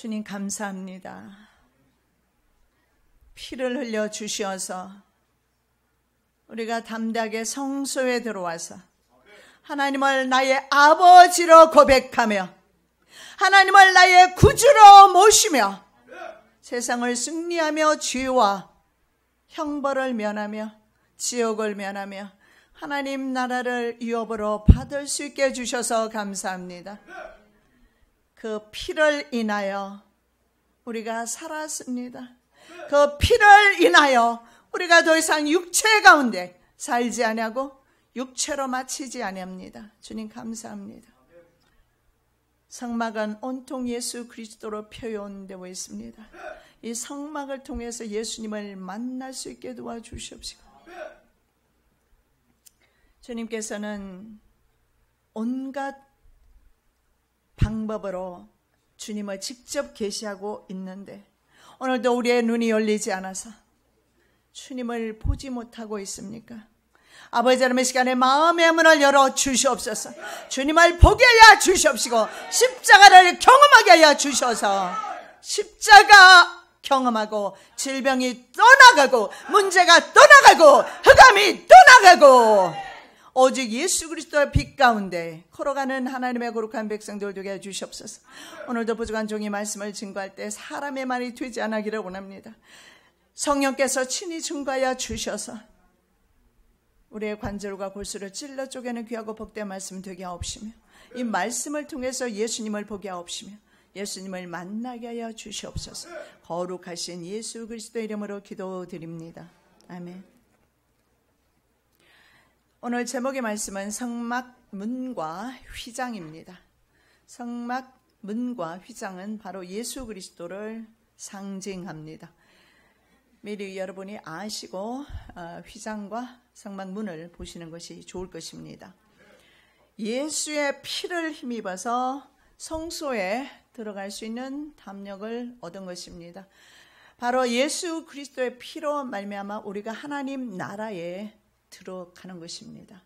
주님 감사합니다. 피를 흘려 주시어서 우리가 담대하게 성소에 들어와서 하나님을 나의 아버지로 고백하며 하나님을 나의 구주로 모시며 세상을 승리하며 죄와 형벌을 면하며 지옥을 면하며 하나님 나라를 유업으로 받을 수 있게 해주셔서 감사합니다. 그 피를 인하여 우리가 살았습니다. 그 피를 인하여 우리가 더 이상 육체 가운데 살지 아니하고 육체로 마치지 아니합니다. 주님 감사합니다. 성막은 온통 예수 그리스도로 표현되고 있습니다. 이 성막을 통해서 예수님을 만날 수 있게 도와주시옵시고, 주님께서는 온갖 방법으로 주님을 직접 계시하고 있는데 오늘도 우리의 눈이 열리지 않아서 주님을 보지 못하고 있습니까? 아버지 하나님, 이 시간에 마음의 문을 열어 주시옵소서. 주님을 보게 하여 주시옵시고 십자가를 경험하게 하여 주셔서 십자가 경험하고 질병이 떠나가고 문제가 떠나가고 흑암이 떠나가고 오직 예수 그리스도의 빛 가운데 걸어가는 하나님의 거룩한 백성들 되게 해주시옵소서. 오늘도 부족한 종이 말씀을 증거할 때 사람의 말이 되지 않기를 원합니다. 성령께서 친히 증거하여 주셔서 우리의 관절과 골수를 찔러 쪼개는 귀하고 복된 말씀 되게 하옵시며 이 말씀을 통해서 예수님을 보게 하옵시며 예수님을 만나게 하여 주시옵소서. 거룩하신 예수 그리스도의 이름으로 기도드립니다. 아멘. 오늘 제목의 말씀은 성막 문과 휘장입니다. 성막 문과 휘장은 바로 예수 그리스도를 상징합니다. 미리 여러분이 아시고 휘장과 성막 문을 보시는 것이 좋을 것입니다. 예수의 피를 힘입어서 성소에 들어갈 수 있는 담력을 얻은 것입니다. 바로 예수 그리스도의 피로 말미암아 우리가 하나님 나라에 들어가는 것입니다.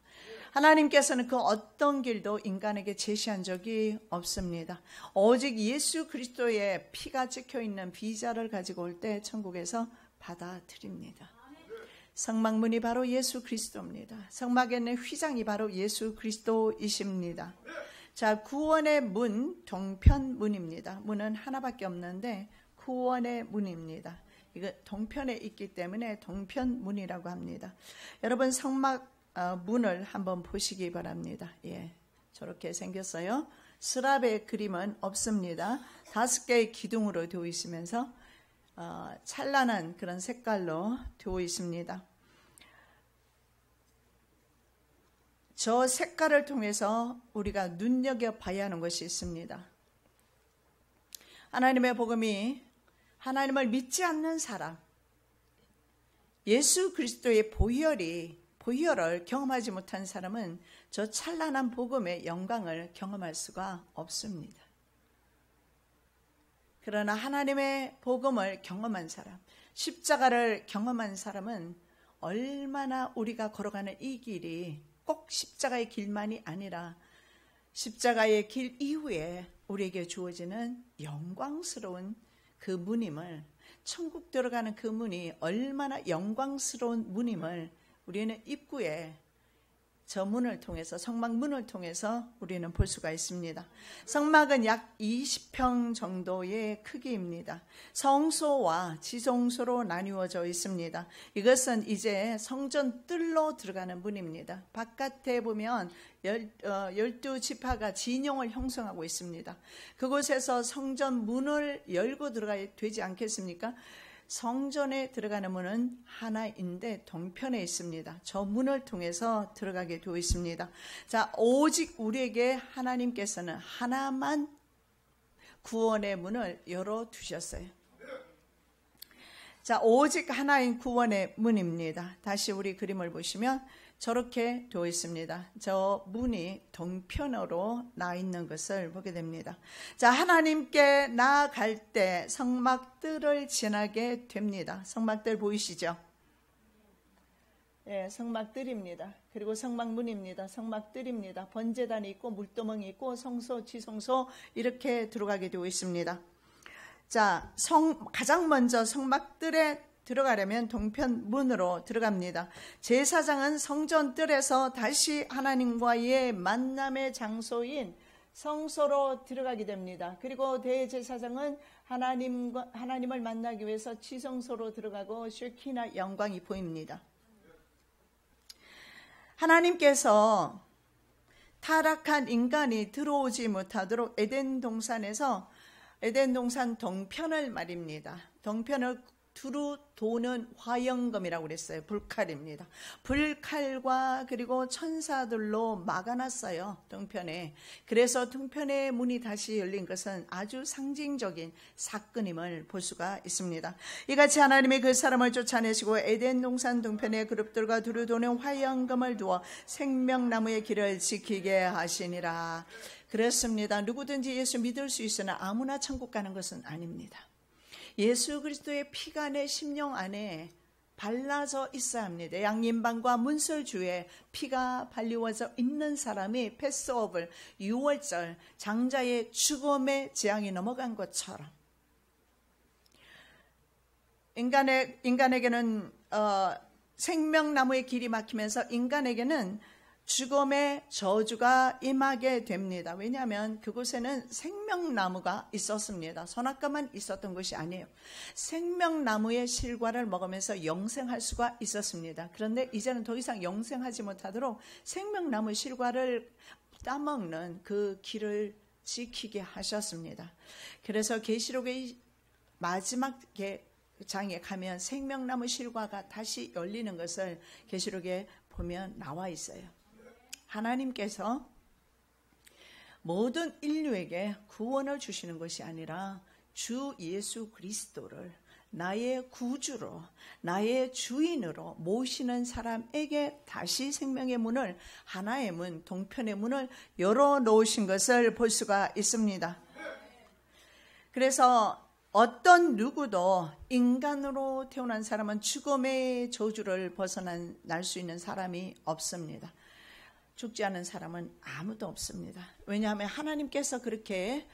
하나님께서는 그 어떤 길도 인간에게 제시한 적이 없습니다. 오직 예수 그리스도의 피가 찍혀있는 비자를 가지고 올 때 천국에서 받아들입니다. 성막문이 바로 예수 그리스도입니다. 성막에 있는 휘장이 바로 예수 그리스도이십니다. 자, 구원의 문, 동편문입니다. 문은 하나밖에 없는데 구원의 문입니다. 이거 동편에 있기 때문에 동편문이라고 합니다. 여러분 성막 문을 한번 보시기 바랍니다. 예, 저렇게 생겼어요. 스랍의 그림은 없습니다. 5개의 기둥으로 되어 있으면서 찬란한 그런 색깔로 되어 있습니다. 저 색깔을 통해서 우리가 눈여겨봐야 하는 것이 있습니다. 하나님의 복음이 하나님을 믿지 않는 사람, 예수 그리스도의 보혈을 경험하지 못한 사람은 저 찬란한 복음의 영광을 경험할 수가 없습니다. 그러나 하나님의 복음을 경험한 사람, 십자가를 경험한 사람은 얼마나 우리가 걸어가는 이 길이 꼭 십자가의 길만이 아니라 십자가의 길 이후에 우리에게 주어지는 영광스러운 그 문임을, 천국 들어가는 그 문이 얼마나 영광스러운 문임을 우리는 입구에 저 문을 통해서, 성막 문을 통해서 우리는 볼 수가 있습니다. 성막은 약 20평 정도의 크기입니다. 성소와 지성소로 나뉘어져 있습니다. 이것은 이제 성전 뜰로 들어가는 문입니다. 바깥에 보면 12지파가 진영을 형성하고 있습니다. 그곳에서 성전 문을 열고 들어가야 되지 않겠습니까? 성전에 들어가는 문은 하나인데 동편에 있습니다. 저 문을 통해서 들어가게 되어 있습니다. 자, 오직 우리에게 하나님께서는 하나만 구원의 문을 열어두셨어요. 자, 오직 하나인 구원의 문입니다. 다시 우리 그림을 보시면 저렇게 되어 있습니다. 저 문이 동편으로 나 있는 것을 보게 됩니다. 자, 하나님께 나아갈 때 성막들을 지나게 됩니다. 성막들 보이시죠? 예, 성막들입니다. 그리고 성막문입니다. 성막들입니다. 번제단이 있고 물두멍이 있고 성소, 지성소 이렇게 들어가게 되어 있습니다. 자, 가장 먼저 성막들에 들어가려면 동편 문으로 들어갑니다. 제사장은 성전 뜰에서 다시 하나님과의 만남의 장소인 성소로 들어가게 됩니다. 그리고 대제사장은 하나님을 만나기 위해서 지성소로 들어가고 쉐키나 영광이 보입니다. 하나님께서 타락한 인간이 들어오지 못하도록 에덴 동산 동편을 말입니다. 동편을 두루 도는 화영검이라고 그랬어요. 불칼입니다. 불칼과 그리고 천사들로 막아놨어요. 동편에. 그래서 동편의 문이 다시 열린 것은 아주 상징적인 사건임을 볼 수가 있습니다. 이같이 하나님이 그 사람을 쫓아내시고 에덴 동산 동편의 그룹들과 두루 도는 화영검을 두어 생명나무의 길을 지키게 하시니라. 그렇습니다. 누구든지 예수 믿을 수 있으나 아무나 천국 가는 것은 아닙니다. 예수 그리스도의 피가 내 심령 안에 발라져 있어야 합니다. 양림방과 문설주에 피가 발리워져 있는 사람이 패스오블 6월절 장자의 죽음의 재앙이 넘어간 것처럼 인간에게는 생명나무의 길이 막히면서 인간에게는 죽음의 저주가 임하게 됩니다. 왜냐하면 그곳에는 생명나무가 있었습니다. 선악과만 있었던 것이 아니에요. 생명나무의 실과를 먹으면서 영생할 수가 있었습니다. 그런데 이제는 더 이상 영생하지 못하도록 생명나무 실과를 따먹는 그 길을 지키게 하셨습니다. 그래서 계시록의 마지막 장에 가면 생명나무 실과가 다시 열리는 것을 계시록에 보면 나와 있어요. 하나님께서 모든 인류에게 구원을 주시는 것이 아니라 주 예수 그리스도를 나의 구주로 나의 주인으로 모시는 사람에게 다시 생명의 문을 하나의 문, 동편의 문을 열어놓으신 것을 볼 수가 있습니다. 그래서 어떤 누구도 인간으로 태어난 사람은 죽음의 저주를 벗어날 수 있는 사람이 없습니다. 죽지 않은 사람은 아무도 없습니다. 왜냐하면 하나님께서 그렇게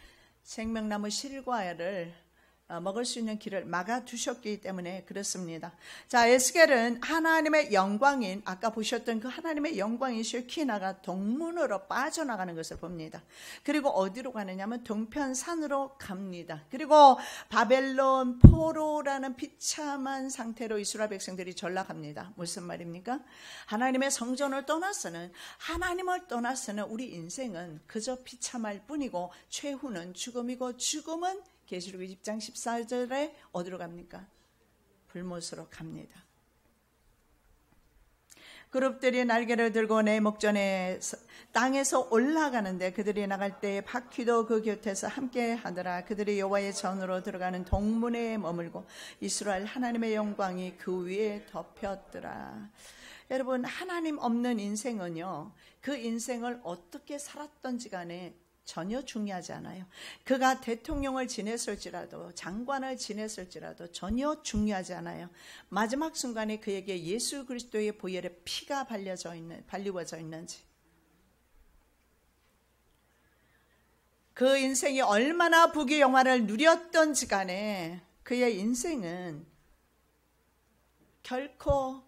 생명나무 실과를 먹을 수 있는 길을 막아두셨기 때문에 그렇습니다. 자, 에스겔은 하나님의 영광인 아까 보셨던 그 하나님의 영광인 쉐키나가 동문으로 빠져나가는 것을 봅니다. 그리고 어디로 가느냐면 동편산으로 갑니다. 그리고 바벨론 포로라는 비참한 상태로 이스라엘 백성들이 전락합니다. 무슨 말입니까? 하나님의 성전을 떠나서는 하나님을 떠나서는 우리 인생은 그저 비참할 뿐이고 최후는 죽음이고 죽음은 계시록 20장 14절에 어디로 갑니까? 불못으로 갑니다. 그룹들이 날개를 들고 내 목전에 땅에서 올라가는데 그들이 나갈 때에 바퀴도 그 곁에서 함께 하더라. 그들이 여호와의 전으로 들어가는 동문에 머물고 이스라엘 하나님의 영광이 그 위에 덮였더라. 여러분, 하나님 없는 인생은요, 그 인생을 어떻게 살았던지 간에 전혀 중요하지 않아요. 그가 대통령을 지냈을지라도 장관을 지냈을지라도 전혀 중요하지 않아요. 마지막 순간에 그에게 예수 그리스도의 보혈의 피가 발리워져 있는지, 그 인생이 얼마나 부귀 영화를 누렸던지 간에 그의 인생은 결코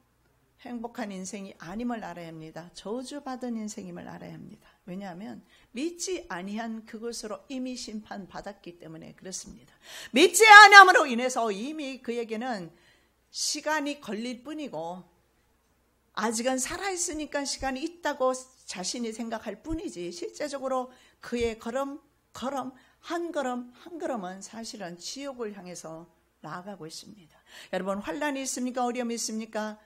행복한 인생이 아님을 알아야 합니다. 저주받은 인생임을 알아야 합니다. 왜냐하면 믿지 아니한 그것으로 이미 심판받았기 때문에 그렇습니다. 믿지 아니함으로 인해서 이미 그에게는 시간이 걸릴 뿐이고 아직은 살아있으니까 시간이 있다고 자신이 생각할 뿐이지 실제적으로 그의 한 걸음은 사실은 지옥을 향해서 나아가고 있습니다. 여러분, 환난이 있습니까? 어려움이 있습니까?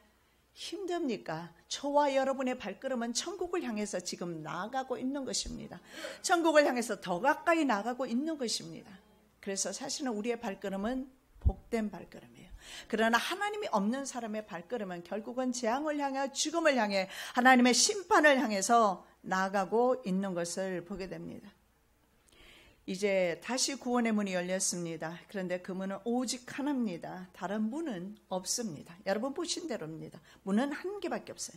힘듭니까? 저와 여러분의 발걸음은 천국을 향해서 지금 나아가고 있는 것입니다. 천국을 향해서 더 가까이 나아가고 있는 것입니다. 그래서 사실은 우리의 발걸음은 복된 발걸음이에요. 그러나 하나님이 없는 사람의 발걸음은 결국은 재앙을 향해 죽음을 향해 하나님의 심판을 향해서 나아가고 있는 것을 보게 됩니다. 이제 다시 구원의 문이 열렸습니다. 그런데 그 문은 오직 하나입니다. 다른 문은 없습니다. 여러분 보신 대로입니다. 문은 한 개밖에 없어요.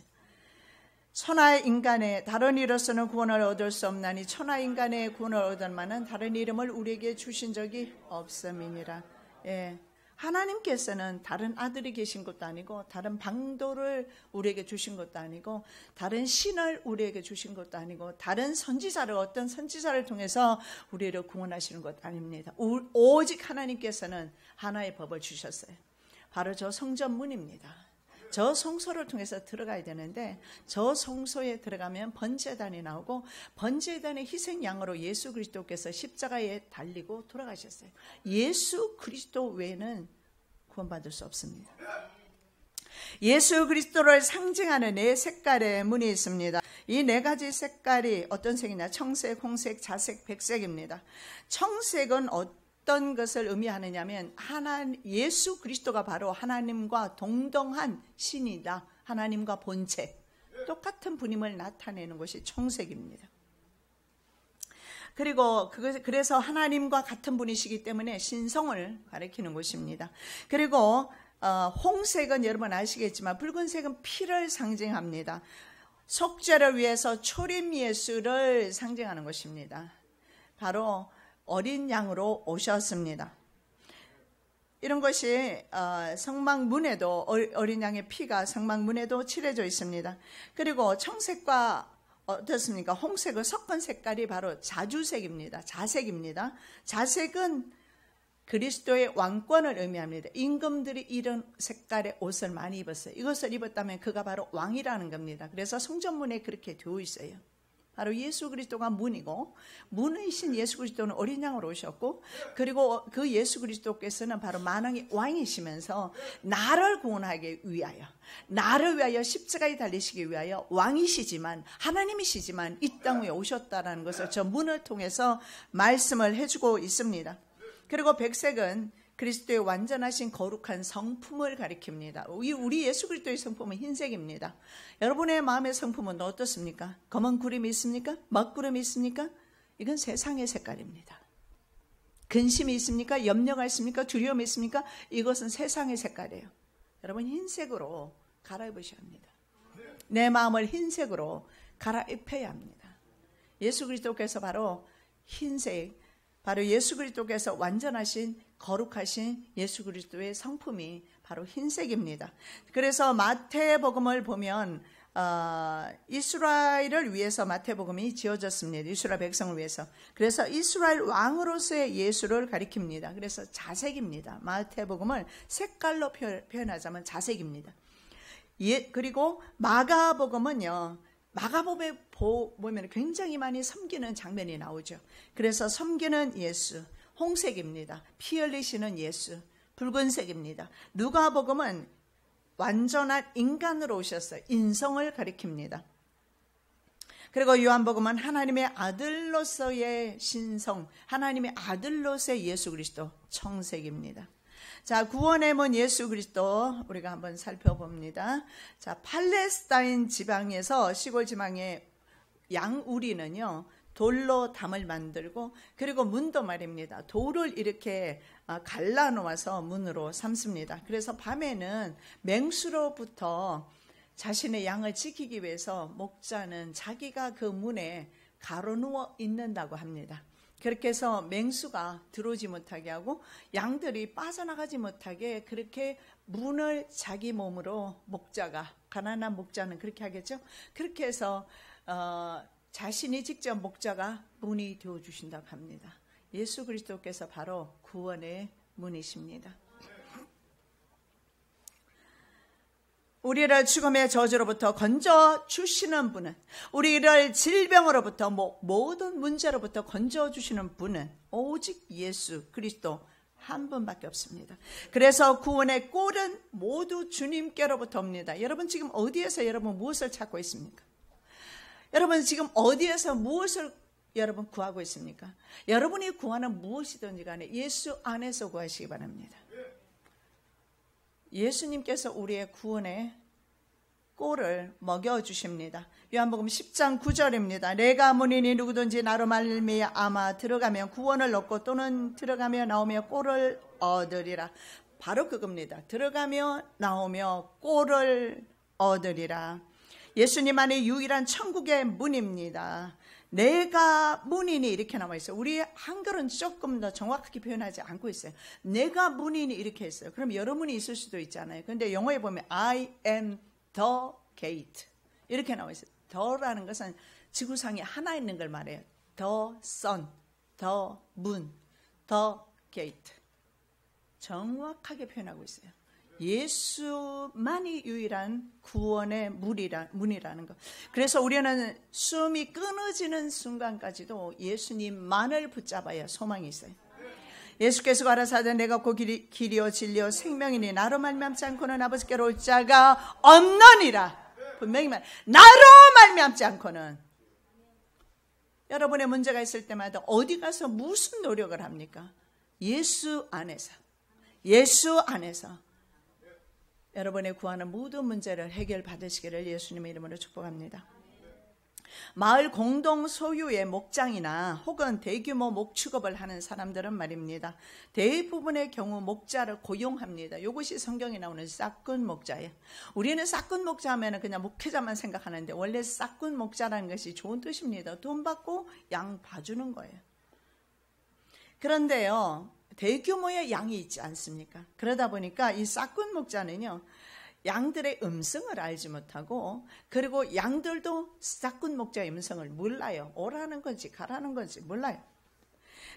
천하 인간의 다른 이로서는 구원을 얻을 수 없나니 천하 인간의 구원을 얻을 만한 다른 이름을 우리에게 주신 적이 없음이니라. 예. 하나님께서는 다른 아들이 계신 것도 아니고 다른 방도를 우리에게 주신 것도 아니고 다른 신을 우리에게 주신 것도 아니고 다른 선지자를 어떤 선지자를 통해서 우리를 구원하시는 것도 아닙니다. 오직 하나님께서는 하나의 법을 주셨어요. 바로 저 성전문입니다. 저 성소를 통해서 들어가야 되는데 저 성소에 들어가면 번제단이 나오고 번제단의 희생양으로 예수 그리스도께서 십자가에 달리고 돌아가셨어요. 예수 그리스도 외에는 구원받을 수 없습니다. 예수 그리스도를 상징하는 네 색깔의 문이 있습니다. 이 네 가지 색깔이 어떤 색이냐? 청색, 홍색, 자색, 백색입니다. 청색은 어떤 것을 의미하느냐면 예수 그리스도가 바로 하나님과 동등한 신이다. 하나님과 본체, 똑같은 분임을 나타내는 것이 청색입니다. 그리고 그래서 하나님과 같은 분이시기 때문에 신성을 가리키는 것입니다. 그리고 홍색은 여러분 아시겠지만 붉은색은 피를 상징합니다. 속죄를 위해서 초림 예수를 상징하는 것입니다. 바로 어린 양으로 오셨습니다. 이런 것이 성막문에도 어린 양의 피가 성막문에도 칠해져 있습니다. 그리고 청색과 어떻습니까? 홍색을 섞은 색깔이 바로 자주색입니다. 자색입니다. 자색은 그리스도의 왕권을 의미합니다. 임금들이 이런 색깔의 옷을 많이 입었어요. 이것을 입었다면 그가 바로 왕이라는 겁니다. 그래서 성전문에 그렇게 되어 있어요. 바로 예수 그리스도가 문이고 문이신 예수 그리스도는 어린 양으로 오셨고 그리고 그 예수 그리스도께서는 바로 만왕의 왕이시면서 나를 구원하기 위하여 나를 위하여 십자가에 달리시기 위하여 왕이시지만 하나님이시지만 이 땅 위에 오셨다는 것을 저 문을 통해서 말씀을 해주고 있습니다. 그리고 백색은 그리스도의 완전하신 거룩한 성품을 가리킵니다. 우리 예수 그리스도의 성품은 흰색입니다. 여러분의 마음의 성품은 어떻습니까? 검은 구름이 있습니까? 먹구름이 있습니까? 이건 세상의 색깔입니다. 근심이 있습니까? 염려가 있습니까? 두려움이 있습니까? 이것은 세상의 색깔이에요. 여러분 흰색으로 갈아입으셔야 합니다. 내 마음을 흰색으로 갈아입혀야 합니다. 예수 그리스도께서 바로 흰색, 바로 예수 그리스도께서 완전하신 거룩하신 예수 그리스도의 성품이 바로 흰색입니다. 그래서 마태복음을 보면 이스라엘을 위해서 마태복음이 지어졌습니다. 이스라엘 백성을 위해서. 그래서 이스라엘 왕으로서의 예수를 가리킵니다. 그래서 자색입니다. 마태복음을 색깔로 표현하자면 자색입니다. 그리고 마가복음은요. 마가복음에 보면 굉장히 많이 섬기는 장면이 나오죠. 그래서 섬기는 예수, 홍색입니다. 피 흘리시는 예수, 붉은색입니다. 누가복음은 완전한 인간으로 오셨어요. 인성을 가리킵니다. 그리고 요한복음은 하나님의 아들로서의 신성, 하나님의 아들로서의 예수 그리스도, 청색입니다. 자, 구원의 문 예수 그리스도 우리가 한번 살펴봅니다. 자, 팔레스타인 지방에서 시골 지방의 양우리는요 돌로 담을 만들고 그리고 문도 말입니다. 돌을 이렇게 갈라 놓아서 문으로 삼습니다. 그래서 밤에는 맹수로부터 자신의 양을 지키기 위해서 목자는 자기가 그 문에 가로누워 있는다고 합니다. 그렇게 해서 맹수가 들어오지 못하게 하고 양들이 빠져나가지 못하게 그렇게 문을 자기 몸으로 목자가, 가난한 목자는 그렇게 하겠죠. 그렇게 해서 자신이 직접 목자가 문이 되어주신다고 합니다. 예수 그리스도께서 바로 구원의 문이십니다. 우리를 죽음의 저주로부터 건져주시는 분은, 우리를 질병으로부터 모든 문제로부터 건져주시는 분은 오직 예수 그리스도 한 분밖에 없습니다. 그래서 구원의 꼴은 모두 주님께로부터 옵니다. 여러분 지금 어디에서 여러분 무엇을 찾고 있습니까? 여러분 지금 어디에서 무엇을 여러분 구하고 있습니까? 여러분이 구하는 무엇이든지 간에 예수 안에서 구하시기 바랍니다. 예수님께서 우리의 구원의 꼴을 먹여주십니다. 요한복음 10장 9절입니다. 내가 문이니 누구든지 나로 말미암아 들어가면 구원을 얻고 또는 들어가며 나오며 꼴을 얻으리라. 바로 그겁니다. 들어가며 나오며 꼴을 얻으리라. 예수님만의 유일한 천국의 문입니다. 내가 문이니 이렇게 나와 있어요. 우리 한글은 조금 더 정확하게 표현하지 않고 있어요. 내가 문이니 이렇게 했어요. 그럼 여러 문이 있을 수도 있잖아요. 그런데 영어에 보면 I am the gate 이렇게 나와 있어요. the라는 것은 지구상에 하나 있는 걸 말해요. the sun, the moon, the gate. 정확하게 표현하고 있어요. 예수만이 유일한 구원의 문이라는 것. 그래서 우리는 숨이 끊어지는 순간까지도 예수님만을 붙잡아야 소망이 있어요. 예수께서 가라사대 내가 곧 길이요 진리요 생명이니 나로 말미암지 않고는 아버지께로 올 자가 없느니라. 분명히 나로 말미암지 않고는. 여러분의 문제가 있을 때마다 어디 가서 무슨 노력을 합니까? 예수 안에서 여러분의 구하는 모든 문제를 해결받으시기를 예수님의 이름으로 축복합니다. 마을 공동 소유의 목장이나 혹은 대규모 목축업을 하는 사람들은 말입니다. 대부분의 경우 목자를 고용합니다. 이것이 성경에 나오는 싹군 목자예요. 우리는 싹군 목자 하면 그냥 목회자만 생각하는데 원래 싹군 목자라는 것이 좋은 뜻입니다. 돈 받고 양 봐주는 거예요. 그런데요, 대규모의 양이 있지 않습니까? 그러다 보니까 이 싹군 목자는요, 양들의 음성을 알지 못하고, 그리고 양들도 싹군 목자의 음성을 몰라요. 오라는 건지 가라는 건지 몰라요.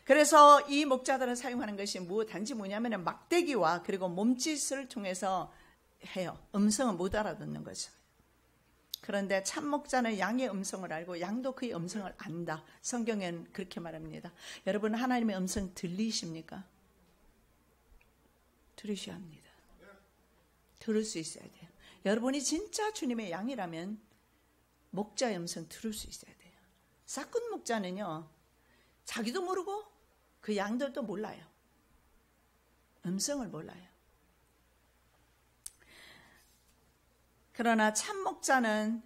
그래서 이 목자들을 사용하는 것이 단지 뭐냐면 막대기와 그리고 몸짓을 통해서 해요. 음성은 못 알아듣는 거죠. 그런데 참 목자는 양의 음성을 알고 양도 그의 음성을 안다. 성경에는 그렇게 말합니다. 여러분, 하나님의 음성 들리십니까? 들으셔야 합니다. 들을 수 있어야 돼요. 여러분이 진짜 주님의 양이라면 목자의 음성 들을 수 있어야 돼요. 싹군 목자는요, 자기도 모르고 그 양들도 몰라요. 음성을 몰라요. 그러나 참 목자는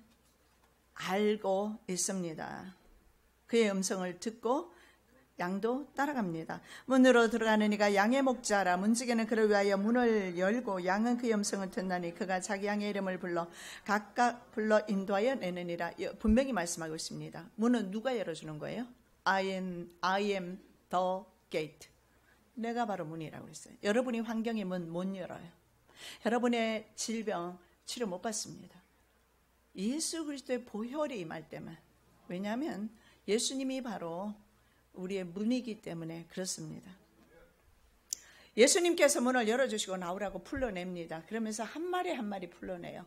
알고 있습니다. 그의 음성을 듣고 양도 따라갑니다. 문으로 들어가는 이가 양의 목자라. 문지기는 그를 위하여 문을 열고 양은 그의 음성을 듣나니 그가 자기 양의 이름을 불러 각각 불러 인도하여 내느니라. 분명히 말씀하고 있습니다. 문은 누가 열어주는 거예요? I am the gate. 내가 바로 문이라고 했어요. 여러분이 환경의 문 못 열어요. 여러분의 질병 치료 못 받습니다. 예수 그리스도의 보혈이 임할 때만. 왜냐하면 예수님이 바로 우리의 문이기 때문에 그렇습니다. 예수님께서 문을 열어주시고 나오라고 풀러냅니다. 그러면서 한 마리 한 마리 풀러내요.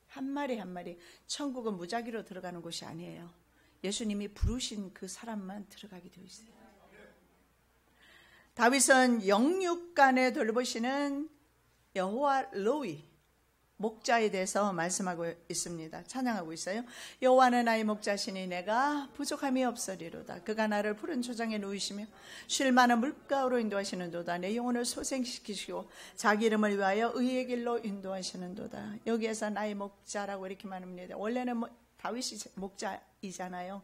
한 마리 한 마리. 천국은 무작위로 들어가는 곳이 아니에요. 예수님이 부르신 그 사람만 들어가게 되어 있어요. 다윗은 영육간에 돌보시는 여호와 로이 목자에 대해서 말씀하고 있습니다. 찬양하고 있어요. 여호와는 나의 목자시니 내가 부족함이 없으리로다. 그가 나를 푸른 초장에 누이시며 쉴 만한 물가로 인도하시는도다. 내 영혼을 소생시키시고 자기 이름을 위하여 의의 길로 인도하시는도다. 여기에서 나의 목자라고 이렇게 말합니다. 원래는 다윗이 목자이잖아요.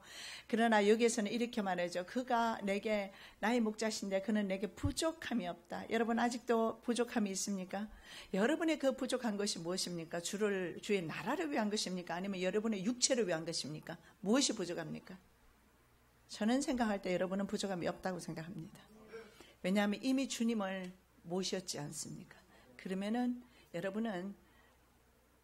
그러나 여기에서는 이렇게 말하죠. 그가 내게 나의 목자신데 그는 내게 부족함이 없다. 여러분 아직도 부족함이 있습니까? 여러분의 그 부족한 것이 무엇입니까? 주의 나라를 위한 것입니까? 아니면 여러분의 육체를 위한 것입니까? 무엇이 부족합니까? 저는 생각할 때 여러분은 부족함이 없다고 생각합니다. 왜냐하면 이미 주님을 모셨지 않습니까? 그러면은 여러분은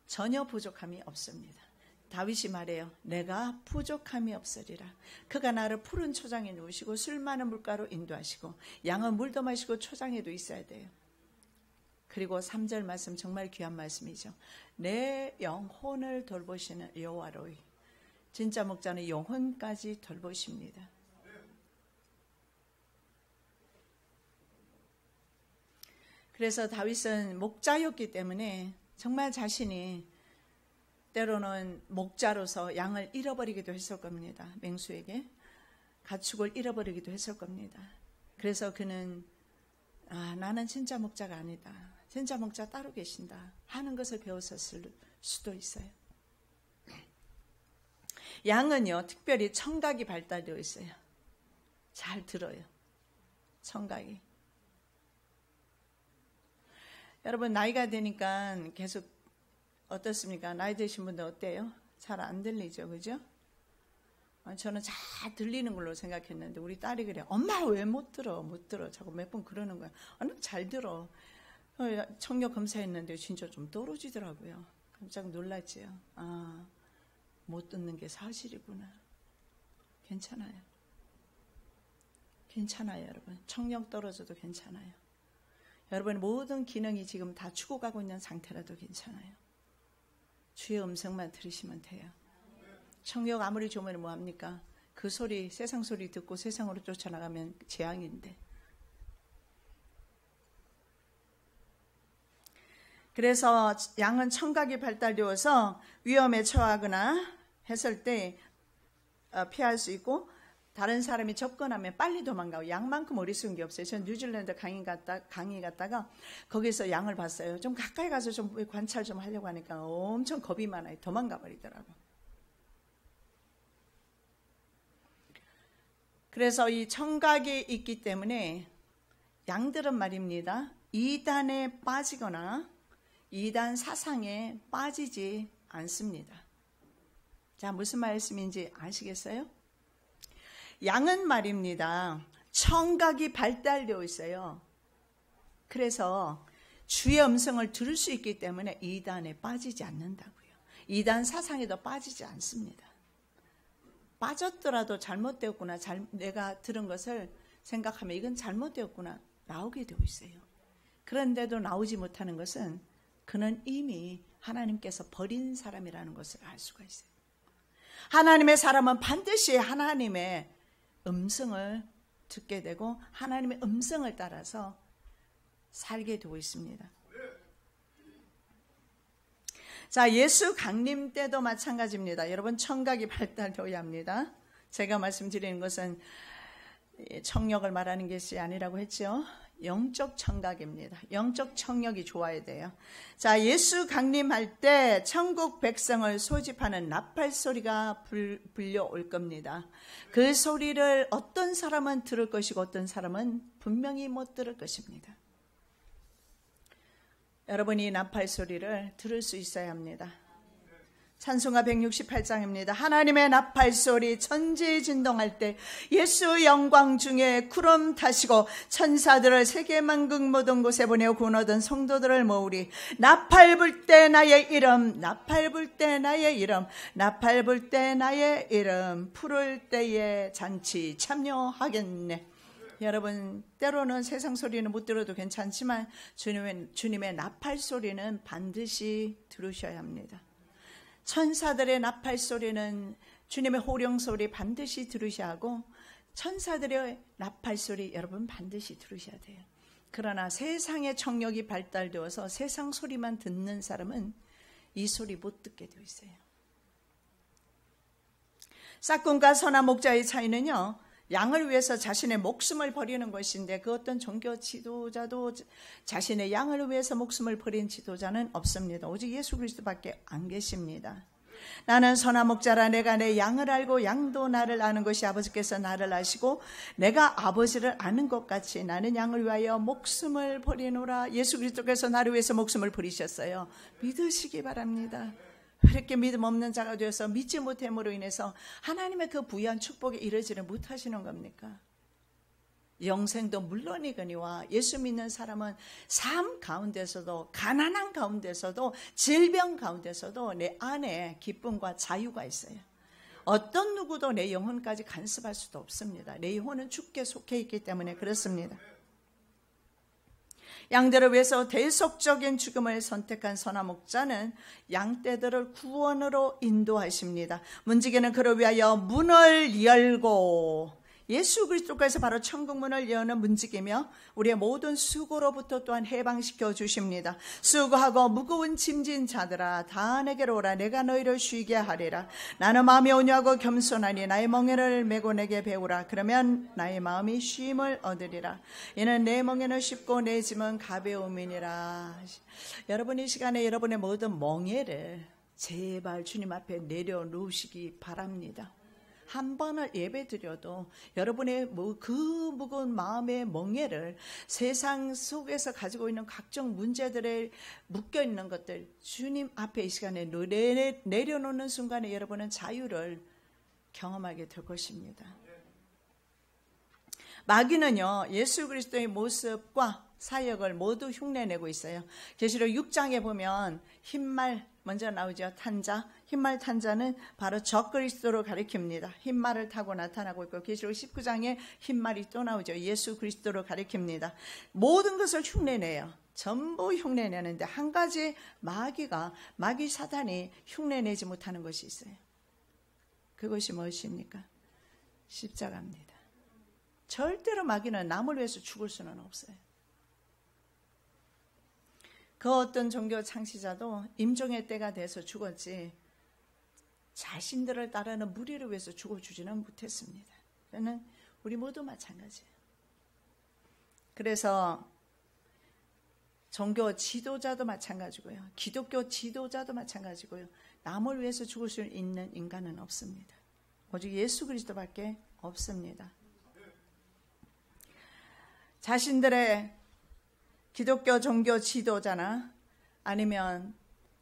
전혀 부족함이 없습니다. 다윗이 말해요. 내가 부족함이 없으리라. 그가 나를 푸른 초장에 누우시고 술 많은 물가로 인도하시고 양은 물도 마시고 초장에도 있어야 돼요. 그리고 3절 말씀 정말 귀한 말씀이죠. 내 영혼을 돌보시는 여호와로이. 진짜 목자는 영혼까지 돌보십니다. 그래서 다윗은 목자였기 때문에 정말 자신이 때로는 목자로서 양을 잃어버리기도 했을 겁니다. 맹수에게 가축을 잃어버리기도 했을 겁니다. 그래서 그는 나는 진짜 목자가 아니다. 진짜 목자 따로 계신다 하는 것을 배웠을 수도 있어요. 양은요 특별히 청각이 발달되어 있어요. 잘 들어요. 청각이. 여러분 나이가 되니까 계속 어떻습니까? 나이 드신 분들 어때요? 잘 안 들리죠, 그죠? 저는 잘 들리는 걸로 생각했는데 우리 딸이 그래. 엄마 왜 못 들어? 못 들어. 자꾸 몇 번 그러는 거야. 아니 잘 들어. 청력 검사했는데 진짜 좀 떨어지더라고요. 깜짝 놀랐지요. 못 듣는 게 사실이구나. 괜찮아요. 괜찮아요, 여러분. 청력 떨어져도 괜찮아요. 여러분 모든 기능이 지금 다 죽어가고 있는 상태라도 괜찮아요. 주의 음성만 들으시면 돼요. 청력 아무리 좋으면 뭐합니까? 그 소리, 세상 소리 듣고 세상으로 쫓아나가면 재앙인데. 그래서 양은 청각이 발달되어서 위험에 처하거나 했을 때 피할 수 있고, 다른 사람이 접근하면 빨리 도망가고, 양만큼 어리석은 게 없어요. 전 뉴질랜드 강의 갔다가 거기서 양을 봤어요. 좀 가까이 가서 좀 관찰 좀 하려고 하니까 엄청 겁이 많아요. 도망가 버리더라고. 그래서 이 청각이 있기 때문에 양들은 말입니다. 이단에 빠지거나 이단 사상에 빠지지 않습니다. 자, 무슨 말씀인지 아시겠어요? 양은 말입니다. 청각이 발달되어 있어요. 그래서 주의 음성을 들을 수 있기 때문에 이단에 빠지지 않는다고요. 이단 사상에도 빠지지 않습니다. 빠졌더라도 잘못되었구나, 내가 들은 것을 생각하면 이건 잘못되었구나 나오게 되어 있어요. 그런데도 나오지 못하는 것은 그는 이미 하나님께서 버린 사람이라는 것을 알 수가 있어요. 하나님의 사람은 반드시 하나님의 음성을 듣게 되고 하나님의 음성을 따라서 살게 되고 있습니다. 자, 예수 강림 때도 마찬가지입니다. 여러분 청각이 발달되어야 합니다. 제가 말씀드리는 것은 청력을 말하는 것이 아니라고 했죠. 영적 청각입니다. 영적 청력이 좋아야 돼요. 자, 예수 강림할 때 천국 백성을 소집하는 나팔 소리가 불려올 겁니다. 그 소리를 어떤 사람은 들을 것이고 어떤 사람은 분명히 못 들을 것입니다. 여러분이 나팔 소리를 들을 수 있어야 합니다. 찬송가 168장입니다. 하나님의 나팔 소리 천지 진동할 때 예수 영광 중에 구름 타시고 천사들을 세계만국 모든 곳에 보내어 구원 얻은 성도들을 모으리. 나팔 불 때 나의 이름, 나팔 불 때 나의 이름, 나팔 불 때 나의 이름, 부를 때에 잔치 참여하겠네. 여러분 때로는 세상 소리는 못 들어도 괜찮지만 주님의 나팔 소리는 반드시 들으셔야 합니다. 천사들의 나팔 소리는 주님의 호령 소리 반드시 들으셔야 하고 천사들의 나팔 소리 여러분 반드시 들으셔야 돼요. 그러나 세상의 청력이 발달되어서 세상 소리만 듣는 사람은 이 소리 못 듣게 되어 있어요. 싹군과 선한 목자의 차이는요, 양을 위해서 자신의 목숨을 버리는 것인데 그 어떤 종교 지도자도 자신의 양을 위해서 목숨을 버린 지도자는 없습니다. 오직 예수 그리스도밖에 안 계십니다. 나는 선한 목자라. 내가 내 양을 알고 양도 나를 아는 것이 아버지께서 나를 아시고 내가 아버지를 아는 것 같이 나는 양을 위하여 목숨을 버리노라. 예수 그리스도께서 나를 위해서 목숨을 버리셨어요. 믿으시기 바랍니다. 이렇게 믿음 없는 자가 되어서 믿지 못함으로 인해서 하나님의 그 부유한 축복에 이르지를 못하시는 겁니까? 영생도 물론이거니와 예수 믿는 사람은 삶 가운데서도 가난한 가운데서도 질병 가운데서도 내 안에 기쁨과 자유가 있어요. 어떤 누구도 내 영혼까지 간섭할 수도 없습니다. 내 영혼은 주께 속해 있기 때문에 그렇습니다. 양들을 위해서 대속적인 죽음을 선택한 선한 목자는 양떼들을 구원으로 인도하십니다. 문지기는 그를 위하여 문을 열고 예수 그리스도께서 바로 천국 문을 여는 문지기며 우리의 모든 수고로부터 또한 해방시켜 주십니다. 수고하고 무거운 짐진 자들아 다 내게로 오라. 내가 너희를 쉬게 하리라. 나는 마음이 온유하고 겸손하니 나의 멍에를 메고 내게 배우라. 그러면 나의 마음이 쉼을 얻으리라. 이는 내 멍에는 쉽고 내 짐은 가벼움이니라. 여러분 이 시간에 여러분의 모든 멍에를 제발 주님 앞에 내려놓으시기 바랍니다. 한 번을 예배드려도 여러분의 그 무거운 마음의 멍에를 세상 속에서 가지고 있는 각종 문제들에 묶여있는 것들 주님 앞에 이 시간에 내려놓는 순간에 여러분은 자유를 경험하게 될 것입니다. 마귀는요, 예수 그리스도의 모습과 사역을 모두 흉내내고 있어요. 계시록 6장에 보면 흰말 먼저 나오죠. 탄자. 흰말 탄자는 바로 적그리스도를 가리킵니다. 흰말을 타고 나타나고 있고, 계시록 19장에 흰말이 또 나오죠. 예수 그리스도를 가리킵니다. 모든 것을 흉내내요. 전부 흉내내는데 한 가지 마귀 사단이 흉내내지 못하는 것이 있어요. 그것이 무엇입니까? 십자가입니다. 절대로 마귀는 남을 위해서 죽을 수는 없어요. 그 어떤 종교 창시자도 임종의 때가 돼서 죽었지 자신들을 따르는 무리를 위해서 죽어주지는 못했습니다. 그러는 우리 모두 마찬가지예요. 그래서 종교 지도자도 마찬가지고요. 기독교 지도자도 마찬가지고요. 남을 위해서 죽을 수 있는 인간은 없습니다. 오직 예수 그리스도밖에 없습니다. 자신들의 기독교 종교 지도자나 아니면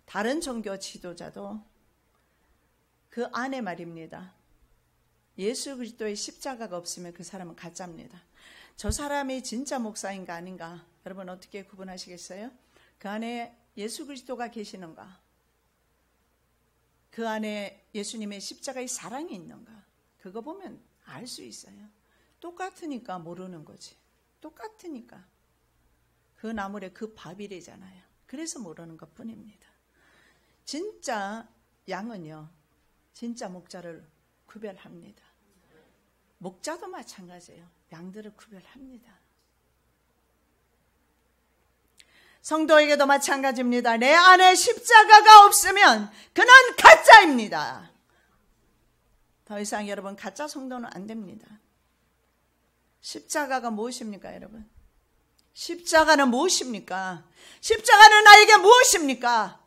다른 종교 지도자도 그 안에 말입니다. 예수 그리스도의 십자가가 없으면 그 사람은 가짜입니다. 저 사람이 진짜 목사인가 아닌가 여러분 어떻게 구분하시겠어요? 그 안에 예수 그리스도가 계시는가? 그 안에 예수님의 십자가의 사랑이 있는가? 그거 보면 알 수 있어요. 똑같으니까 모르는 거지. 똑같으니까. 그 나물에 그 밥이래잖아요. 그래서 모르는 것뿐입니다. 진짜 양은요, 진짜 목자를 구별합니다. 목자도 마찬가지예요. 양들을 구별합니다. 성도에게도 마찬가지입니다. 내 안에 십자가가 없으면 그는 가짜입니다. 더 이상 여러분 가짜 성도는 안 됩니다. 십자가가 무엇입니까, 여러분? 십자가는 무엇입니까? 십자가는 나에게 무엇입니까?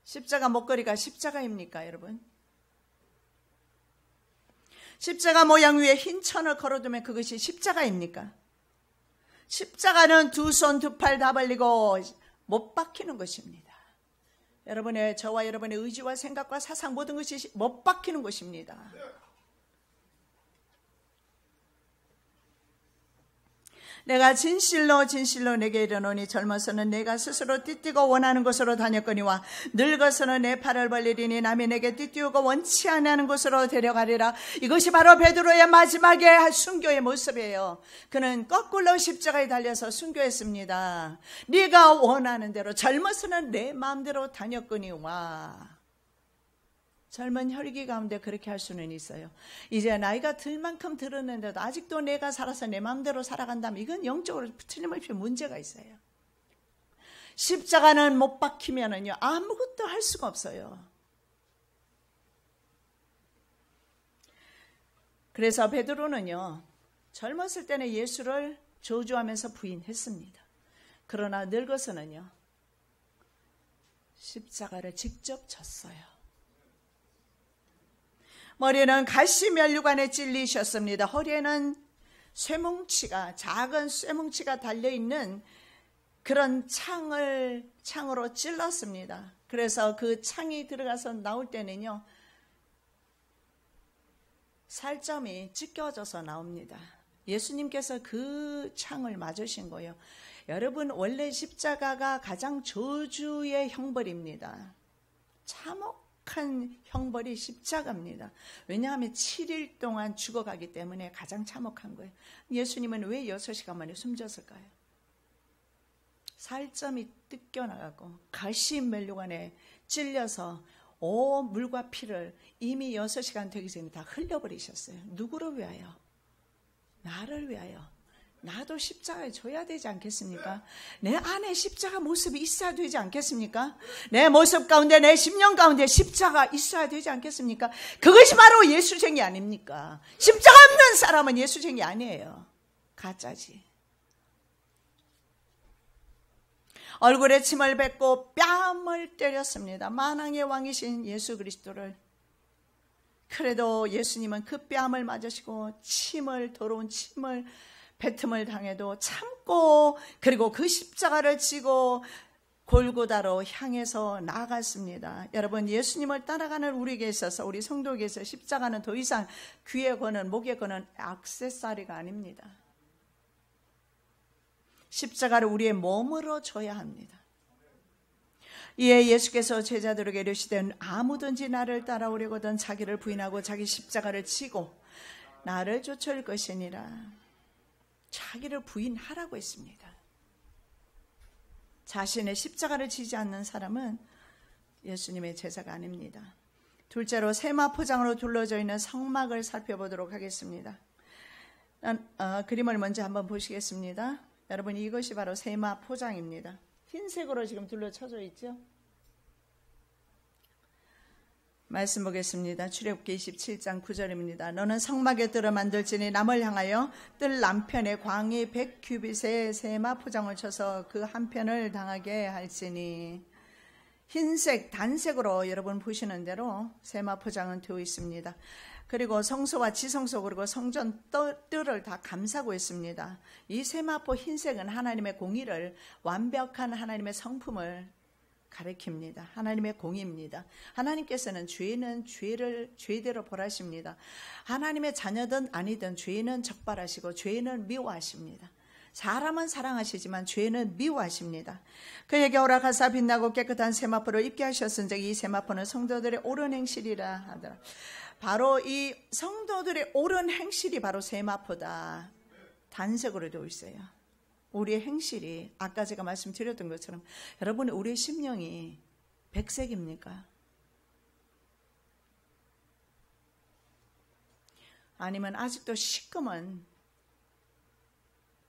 십자가 목걸이가 십자가입니까, 여러분? 십자가 모양 위에 흰 천을 걸어두면 그것이 십자가입니까? 십자가는 두 손, 두 팔 다 벌리고 못 박히는 것입니다. 여러분의 저와 여러분의 의지와 생각과 사상 모든 것이 못 박히는 것입니다. 내가 진실로 내게 이르노니 젊어서는 내가 스스로 띠띠고 원하는 곳으로 다녔거니와 늙어서는 내 팔을 벌리리니 남이 내게 띠띠우고 원치 않는 곳으로 데려가리라. 이것이 바로 베드로의 마지막에 순교의 모습이에요. 그는 거꾸로 십자가에 달려서 순교했습니다. 네가 원하는 대로 젊어서는 내 마음대로 다녔거니와. 젊은 혈기 가운데 그렇게 할 수는 있어요. 이제 나이가 들 만큼 들었는데도 아직도 내가 살아서 내 마음대로 살아간다면 이건 영적으로 틀림없이 문제가 있어요. 십자가는 못 박히면은요 아무것도 할 수가 없어요. 그래서 베드로는요 젊었을 때는 예수를 저주하면서 부인했습니다. 그러나 늙어서는요 십자가를 직접 졌어요. 머리는 가시 면류관에 찔리셨습니다. 허리에는 작은 쇠뭉치가 달려있는 그런 창으로 찔렀습니다. 그래서 그 창이 들어가서 나올 때는요, 살점이 찢겨져서 나옵니다. 예수님께서 그 창을 맞으신 거예요. 여러분, 원래 십자가가 가장 저주의 형벌입니다. 참혹한 형벌이 십자가입니다. 왜냐하면 7일 동안 죽어가기 때문에 가장 참혹한 거예요. 예수님은 왜 6시간 만에 숨졌을까요? 살점이 뜯겨나가고 가시 면류관에 찔려서 물과 피를 이미 6시간 되기 전에 다 흘려버리셨어요. 누구를 위하여? 나를 위하여. 나도 십자가에 져야 되지 않겠습니까? 내 안에 십자가 모습이 있어야 되지 않겠습니까? 내 모습 가운데, 내 심령 가운데 십자가 있어야 되지 않겠습니까? 그것이 바로 예수쟁이 아닙니까? 십자가 없는 사람은 예수쟁이 아니에요. 가짜지. 얼굴에 침을 뱉고 뺨을 때렸습니다. 만왕의 왕이신 예수 그리스도를. 그래도 예수님은 그 뺨을 맞으시고 더러운 침을 뱉음을 당해도 참고, 그리고 그 십자가를 지고 골고다로 향해서 나아갔습니다. 여러분, 예수님을 따라가는 우리에게 있어서, 우리 성도에게 있어서 십자가는 더 이상 귀에 거는, 목에 거는 액세서리가 아닙니다. 십자가를 우리의 몸으로 져야 합니다. 이에 예수께서 제자들에게 이르시되 아무든지 나를 따라오려거든 자기를 부인하고 자기 십자가를 지고 나를 쫓아올 것이니라. 자기를 부인하라고 했습니다. 자신의 십자가를 지지 않는 사람은 예수님의 제자가 아닙니다. 둘째로 세마포장으로 둘러져 있는 성막을 살펴보도록 하겠습니다. 그림을 먼저 한번 보시겠습니다. 여러분, 이것이 바로 세마포장입니다. 흰색으로 지금 둘러쳐져 있죠. 말씀 보겠습니다. 출애굽기 27장 9절입니다. 너는 성막의 뜰을 만들지니 남을 향하여 뜰 남편에 광이 100규빗의 세마포장을 쳐서 그 한편을 당하게 할지니. 흰색, 단색으로 여러분 보시는 대로 세마포장은 되어 있습니다. 그리고 성소와 지성소, 그리고 성전 뜰을 다 감싸고 있습니다. 이 세마포 흰색은 하나님의 공의를, 완벽한 하나님의 성품을 가리킵니다. 하나님의 공의입니다. 하나님께서는 죄는 죄대로 벌하십니다. 하나님의 자녀든 아니든 죄는 적발하시고 죄는 미워하십니다. 사람은 사랑하시지만 죄는 미워하십니다. 그에게 허락하사 빛나고 깨끗한 세마포를 입게 하셨은즉 이 세마포는 성도들의 옳은 행실이라 하더라. 바로 이 성도들의 옳은 행실이 바로 세마포다. 단색으로 되어 있어요. 우리의 행실이 아까 제가 말씀드렸던 것처럼, 여러분, 우리의 심령이 백색입니까? 아니면 아직도 시꺼먼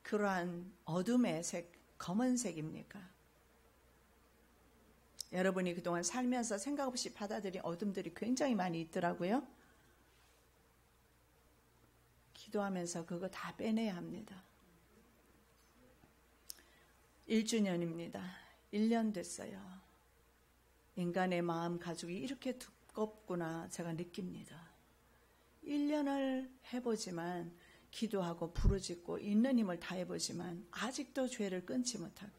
그러한 어둠의 색, 검은색입니까? 여러분이 그동안 살면서 생각 없이 받아들인 어둠들이 굉장히 많이 있더라고요. 기도하면서 그거 다 빼내야 합니다. 1주년입니다. 1년 됐어요. 인간의 마음 가죽이 이렇게 두껍구나 제가 느낍니다. 1년을 해보지만, 기도하고 부르짖고 있는 힘을 다해보지만 아직도 죄를 끊지 못하고,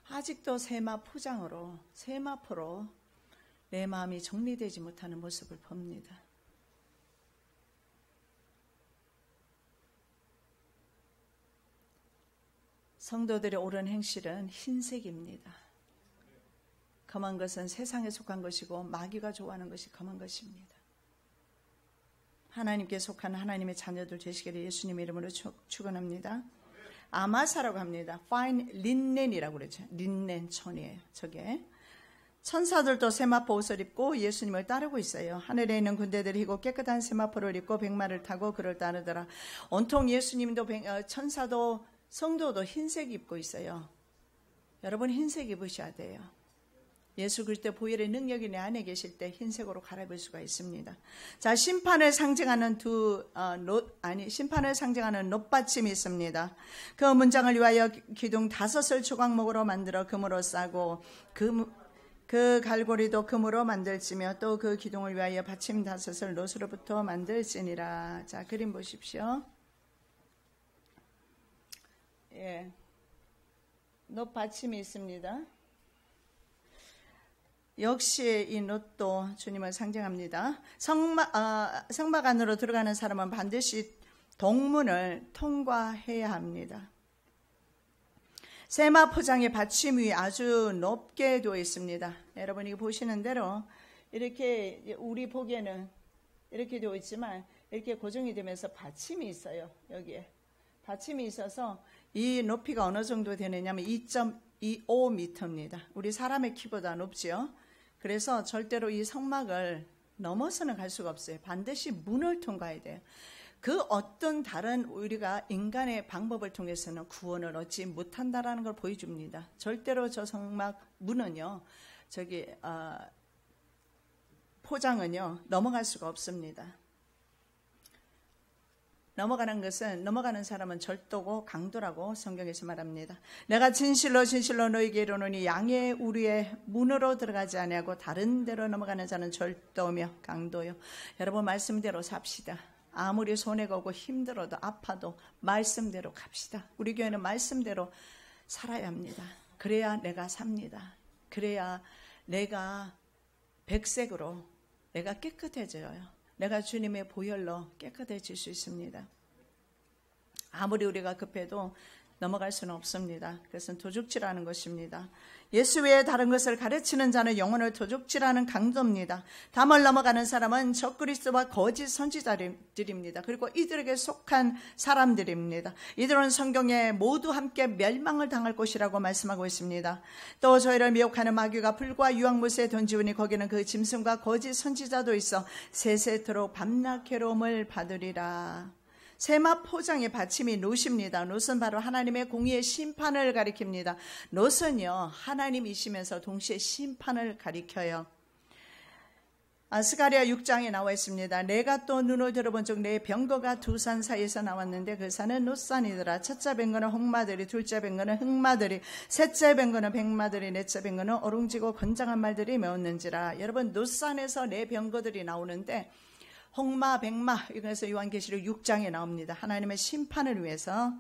아직도 세마포장으로, 세마포로 내 마음이 정리되지 못하는 모습을 봅니다. 성도들의 옳은 행실은 흰색입니다. 검은 것은 세상에 속한 것이고 마귀가 좋아하는 것이 검은 것입니다. 하나님께 속한 하나님의 자녀들 되시기를 예수님의 이름으로 축원합니다. 아마사라고 합니다. fine linen이라고 그러죠. 린넨 천이에요. 저게 천사들도 세마포 옷을 입고 예수님을 따르고 있어요. 하늘에 있는 군대들이 희고 깨끗한 세마포를 입고 백마를 타고 그를 따르더라. 온통 예수님도 천사도 성도도 흰색 입고 있어요. 여러분, 흰색 입으셔야 돼요. 예수 그리스도의 보혈의 능력이 내 안에 계실 때 흰색으로 갈아입을 수가 있습니다. 자, 심판을 상징하는 심판을 상징하는 놋받침이 있습니다. 그 문장을 위하여 기둥 5을 조각목으로 만들어 금으로 싸고 그 갈고리도 금으로 만들지며 또 그 기둥을 위하여 받침 5을 놋으로부터 만들지니라. 자, 그림 보십시오. 예, 놋 받침이 있습니다. 역시 이 놋도 주님을 상징합니다. 성막 안으로 들어가는 사람은 반드시 동문을 통과해야 합니다. 세마포장의 받침 위에 아주 높게 되어 있습니다. 여러분이 보시는 대로 이렇게 우리 보기에는 이렇게 되어 있지만 이렇게 고정이 되면서 받침이 있어요. 여기에 받침이 있어서 이 높이가 어느 정도 되느냐면 2.25m입니다. 우리 사람의 키보다 높지요. 그래서 절대로 이 성막을 넘어서는 갈 수가 없어요. 반드시 문을 통과해야 돼요. 그 어떤 다른 우리가 인간의 방법을 통해서는 구원을 얻지 못한다라는 걸 보여줍니다. 절대로 저 성막 문은요, 포장은요, 넘어갈 수가 없습니다. 넘어가는 것은 넘어가는 사람은 절도고 강도라고 성경에서 말합니다. 내가 진실로 진실로 너희에게 이르노니 양의 우리의 문으로 들어가지 아니하고 다른 데로 넘어가는 자는 절도며 강도요. 여러분 말씀대로 삽시다. 아무리 손해가 오고 힘들어도 아파도 말씀대로 갑시다. 우리 교회는 말씀대로 살아야 합니다. 그래야 내가 삽니다. 그래야 내가 백색으로 내가 깨끗해져요. 내가 주님의 보혈로 깨끗해질 수 있습니다. 아무리 우리가 급해도 넘어갈 수는 없습니다. 그것은 도둑질하는 것입니다. 예수 외에 다른 것을 가르치는 자는 영혼을 도둑질하는 강도입니다. 담을 넘어가는 사람은 적그리스도와 거짓 선지자들입니다. 그리고 이들에게 속한 사람들입니다. 이들은 성경에 모두 함께 멸망을 당할 것이라고 말씀하고 있습니다. 또 저희를 미혹하는 마귀가 불과 유황못에 던지우니 거기는 그 짐승과 거짓 선지자도 있어 세세토록 밤낮 괴로움을 받으리라. 세마 포장의 받침이 놋입니다. 놋은 바로 하나님의 공의의 심판을 가리킵니다. 놋은요 하나님이시면서 동시에 심판을 가리켜요. 스가랴 6장에 나와 있습니다. 내가 또 눈을 들어본 적 내 병거가 두 산 사이에서 나왔는데 그 산은 놋산이더라. 첫째 병거는 홍마들이, 둘째 병거는 흑마들이, 셋째 병거는 백마들이, 넷째 병거는 어룽지고 건장한 말들이 메었는지라. 여러분 놋산에서 내 병거들이 나오는데 홍마, 백마, 이것에서 요한계시록 6장에 나옵니다. 하나님의 심판을 위해서.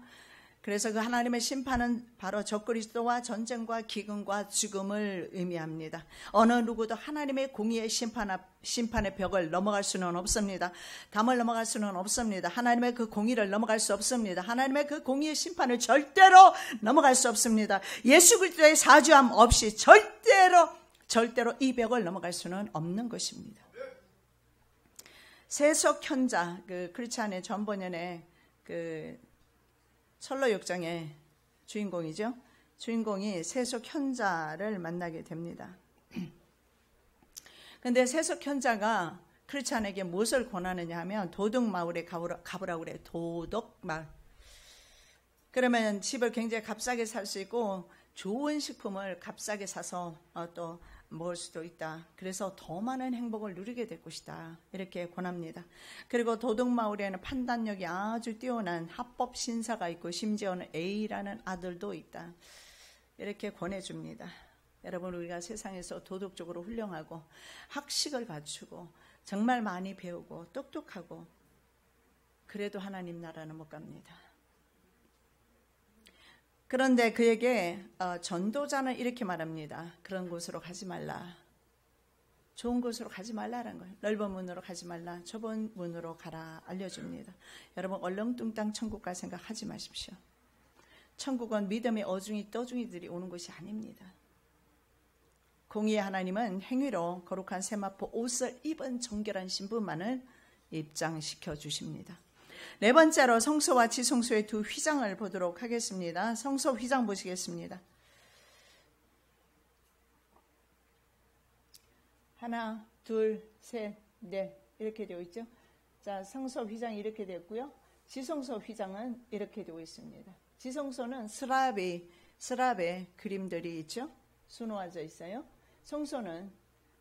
그래서 그 하나님의 심판은 바로 적그리스도와 전쟁과 기근과 죽음을 의미합니다. 어느 누구도 하나님의 공의의 심판의 벽을 넘어갈 수는 없습니다. 담을 넘어갈 수는 없습니다. 하나님의 그 공의를 넘어갈 수 없습니다. 하나님의 그 공의의 심판을 절대로 넘어갈 수 없습니다. 예수 그리스도의 사주함 없이 절대로 이 벽을 넘어갈 수는 없는 것입니다. 세속현자, 그 크리스찬의 전번연의 그 철로역정의 주인공이죠. 주인공이 세속현자를 만나게 됩니다. 그런데 세속현자가 크리스찬에게 무엇을 권하느냐 하면 도둑마을에 가보라고 그래요. 도둑마을. 그러면 집을 굉장히 값싸게 살 수 있고 좋은 식품을 값싸게 사서 또 먹을 수도 있다. 그래서 더 많은 행복을 누리게 될 것이다. 이렇게 권합니다. 그리고 도둑마을에는 판단력이 아주 뛰어난 합법 신사가 있고 심지어는 A라는 아들도 있다. 이렇게 권해줍니다. 여러분 우리가 세상에서 도덕적으로 훌륭하고 학식을 갖추고 정말 많이 배우고 똑똑하고 그래도 하나님 나라는 못 갑니다. 그런데 그에게 전도자는 이렇게 말합니다. 그런 곳으로 가지 말라. 좋은 곳으로 가지 말라라는 거예요. 넓은 문으로 가지 말라. 좁은 문으로 가라. 알려줍니다. 여러분 얼렁뚱땅 천국 갈 생각하지 마십시오. 천국은 믿음의 어중이 떠중이들이 오는 곳이 아닙니다. 공의의 하나님은 행위로 거룩한 세마포 옷을 입은 정결한 신부만을 입장시켜 주십니다. 네 번째로 성소와 지성소의 두 휘장을 보도록 하겠습니다. 성소 휘장 보시겠습니다. 하나, 둘, 셋, 넷 이렇게 되어 있죠. 자, 성소 휘장이 이렇게 되었고요. 지성소 휘장은 이렇게 되어 있습니다. 지성소는 스랍에 그림들이 있죠. 수놓아져 있어요. 성소는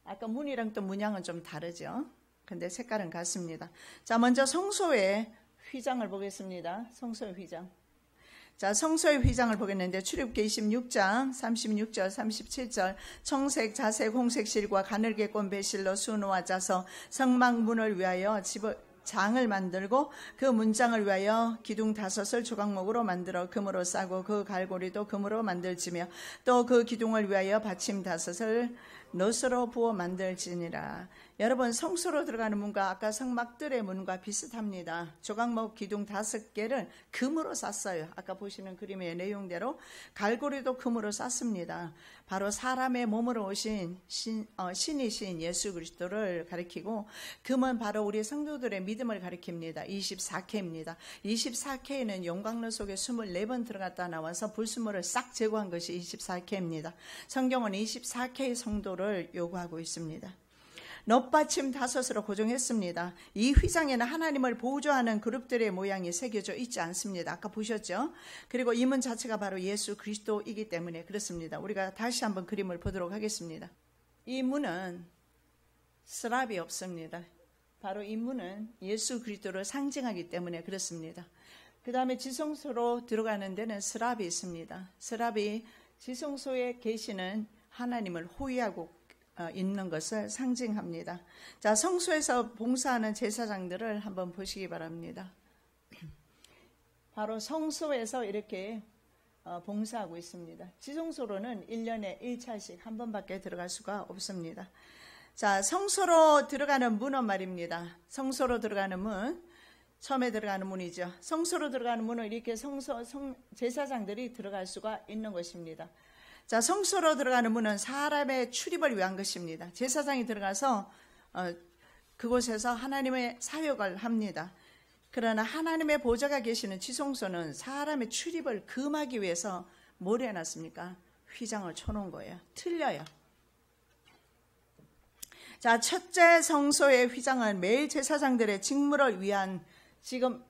아까 문이랑 또 문양은 좀 다르죠. 근데 색깔은 같습니다. 자, 먼저 성소의 휘장을 보겠습니다. 성소의 휘장. 자, 성소의 휘장을 보겠는데 출애굽기 26장 36절 37절 청색, 자색, 홍색 실과 가늘게 꼰 배실로 수놓아져서 성막문을 위하여 장을 만들고 그 문장을 위하여 기둥 5을 조각목으로 만들어 금으로 싸고 그 갈고리도 금으로 만들지며 또 그 기둥을 위하여 받침 5을 놋으로 부어 만들지니라. 여러분 성소로 들어가는 문과 아까 성막들의 문과 비슷합니다. 조각목 기둥 5개를 금으로 쌌어요. 아까 보시는 그림의 내용대로 갈고리도 금으로 쌌습니다. 바로 사람의 몸으로 오신 신이신 예수 그리스도를 가리키고 금은 바로 우리 성도들의 믿음을 가리킵니다. 24K입니다. 24K는 용광로 속에 24번 들어갔다 나와서 불순물을 싹 제거한 것이 24K입니다. 성경은 24K 성도를 요구하고 있습니다. 놋받침 5으로 고정했습니다. 이 휘장에는 하나님을 보조하는 그룹들의 모양이 새겨져 있지 않습니다. 아까 보셨죠? 그리고 이 문 자체가 바로 예수 그리스도이기 때문에 그렇습니다. 우리가 다시 한번 그림을 보도록 하겠습니다. 이 문은 스랍이 없습니다. 바로 이 문은 예수 그리스도를 상징하기 때문에 그렇습니다. 그 다음에 지성소로 들어가는 데는 스랍이 있습니다. 스랍이 지성소에 계시는 하나님을 호위하고 있는 것을 상징합니다. 자, 성소에서 봉사하는 제사장들을 한번 보시기 바랍니다. 바로 성소에서 이렇게 봉사하고 있습니다. 지성소로는 1년에 1차씩 한 번밖에 들어갈 수가 없습니다. 자, 성소로 들어가는 문은 말입니다. 성소로 들어가는 문, 처음에 들어가는 문이죠. 성소로 들어가는 문은 이렇게 제사장들이 들어갈 수가 있는 것입니다. 자, 성소로 들어가는 문은 사람의 출입을 위한 것입니다. 제사장이 들어가서 그곳에서 하나님의 사역을 합니다. 그러나 하나님의 보좌가 계시는 지성소는 사람의 출입을 금하기 위해서 뭘 해놨습니까? 휘장을 쳐놓은 거예요. 틀려요. 자, 첫째 성소의 휘장은 매일 제사장들의 직무를 위한, 지금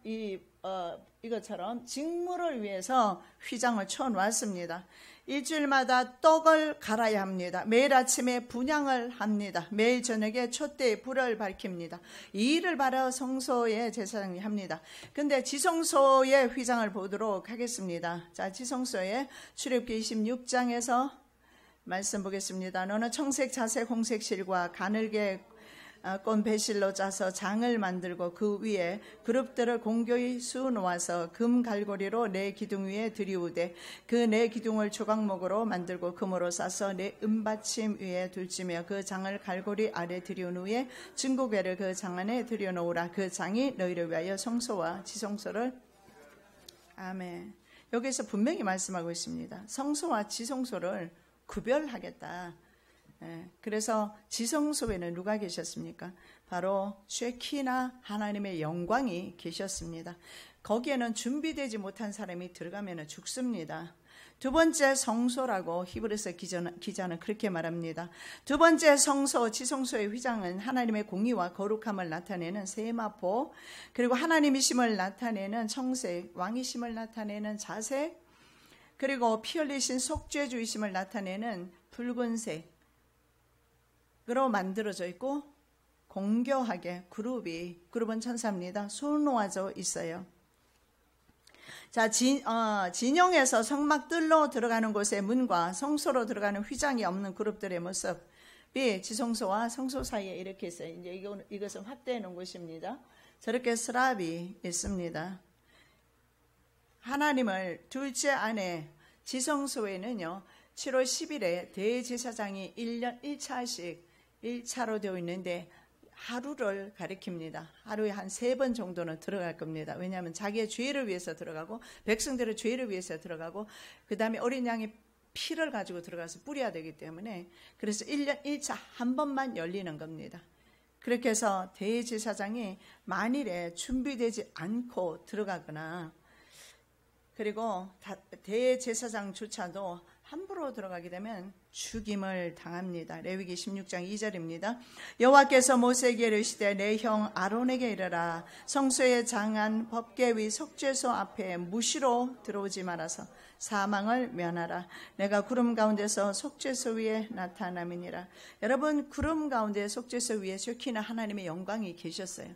이것처럼 직무를 위해서 휘장을 쳐놓았습니다. 일주일마다 떡을 갈아야 합니다. 매일 아침에 분향을 합니다. 매일 저녁에 촛대에 불을 밝힙니다. 이 일을 바로 성소의 제사장이 합니다. 근데 지성소의 휘장을 보도록 하겠습니다. 자, 지성소의 출애굽기 26장에서 말씀 보겠습니다. 너는 청색, 자색, 홍색 실과 가늘게 꼰 배실로 짜서 장을 만들고 그 위에 그룹들을 공교히 수놓아서 금 갈고리로 내 기둥 위에 들이우되 그 내 기둥을 조각목으로 만들고 금으로 싸서 내 은받침 위에 둘지며 그 장을 갈고리 아래 들이운 후에 증거궤를 그 장 안에 들여놓으라. 그 장이 너희를 위하여 성소와 지성소를. 아멘. 여기서 분명히 말씀하고 있습니다. 성소와 지성소를 구별하겠다. 그래서 지성소에는 누가 계셨습니까? 바로 쉐키나 하나님의 영광이 계셨습니다. 거기에는 준비되지 못한 사람이 들어가면 죽습니다. 두 번째 성소라고 히브리서 기자는 그렇게 말합니다. 두 번째 성소, 지성소의 휘장은 하나님의 공의와 거룩함을 나타내는 세마포, 그리고 하나님이심을 나타내는 청색, 왕이심을 나타내는 자색, 그리고 피 흘리신 속죄주이심을 나타내는 붉은색, 으로 만들어져 있고 공교하게 그룹은 천사입니다. 수놓아져 있어요. 자, 진영에서 성막들로 들어가는 곳의 문과 성소로 들어가는 휘장이 없는 그룹들의 모습이 지성소와 성소 사이에 이렇게 있어요. 이제 이것은 확대해 놓은 곳입니다. 저렇게 스랍이 있습니다. 하나님을 둘째 안에 지성소에는요, 7월 10일에 대제사장이 1년 1차씩 1차로 되어 있는데 하루를 가리킵니다. 하루에 한 3번 정도는 들어갈 겁니다. 왜냐하면 자기의 죄를 위해서 들어가고 백성들의 죄를 위해서 들어가고 그 다음에 어린 양의 피를 가지고 들어가서 뿌려야 되기 때문에 그래서 1년 1차 한 번만 열리는 겁니다. 그렇게 해서 대제사장이 만일에 준비되지 않고 들어가거나 그리고 대제사장조차도 함부로 들어가게 되면 죽임을 당합니다. 레위기 16장 2절입니다. 여호와께서 모세에게 이르시되 내 형 아론에게 이르라. 성소의 장안 법궤 위 속죄소 앞에 무시로 들어오지 말아서 사망을 면하라. 내가 구름 가운데서 속죄소 위에 나타남이니라. 여러분, 구름 가운데 속죄소 위에 쉐키나 하나님의 영광이 계셨어요.